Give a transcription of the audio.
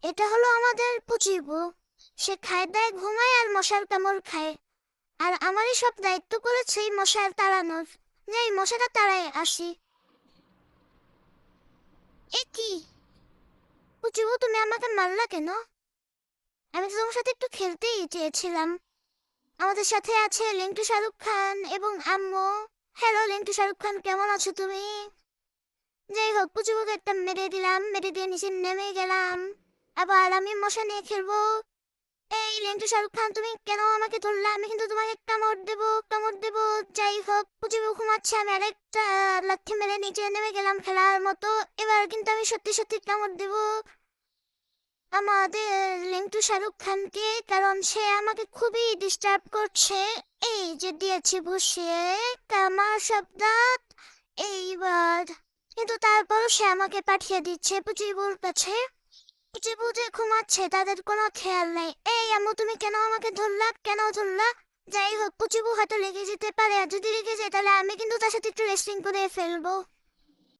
এটা হলো আমাদের পুচিবু। সে খায় দায় ঘুমায় আর মশার কামড় খায়। আর আমারই সব দায়িত্ব করেছে এই মশার তাড়ানোর। এই মশাটা তাড়ায় আসি। এ কি পুচিবু, তুমি আমাকে মারলা কেন? আমি তো তোমার সাথে একটু খেলতেই চেয়েছিলাম। আমাদের সাথে আছে লিন্টু শাহরুখ খান এবং আম্মু। হ্যালো লিন্টু শাহরুখ খান, কেমন আছো তুমি? যাই হোক, পুচুকে একটা মেরে দিলাম, মেরে দিয়ে নিচে নেমে গেলাম। আবার আমি মশা নিয়ে খেলবো। এই লিন্টু শাহরুখ খান, তুমি কেন আমাকে ধরলে? আমি কিন্তু তোমাকে কামড় দেবো, কামড় দেবো। যাই হোক, পুচুকে ঘুমাচ্ছে, আমি আরেকটা লাথি মেরে নিচে নেমে গেলাম খেলার মতো। এবার কিন্তু আমি সত্যি সত্যি কামড় দেবো আমাদের লিন্টু শাহরুখ খানকে, কারণ সে আমাকে খুবই ডিস্টার্ব করছে। এই যে দিয়েছি বসিয়ে কামার শব্দ। এইবার কিন্তু তারপরও সে আমাকে পাঠিয়ে দিচ্ছে পুচিবুর কাছে। পুচিবু যে ঘুমাচ্ছে, তাদের কোনো খেয়াল নাই। এই আম্মু, তুমি কেন আমাকে ধরলা, কেন ধরলা? যাই হোক, পুচিবু হয়তো লেগে যেতে পারে, আর যদি লেগে যায় তাহলে আমি কিন্তু তার সাথে একটু রেসলিং করে ফেলবো।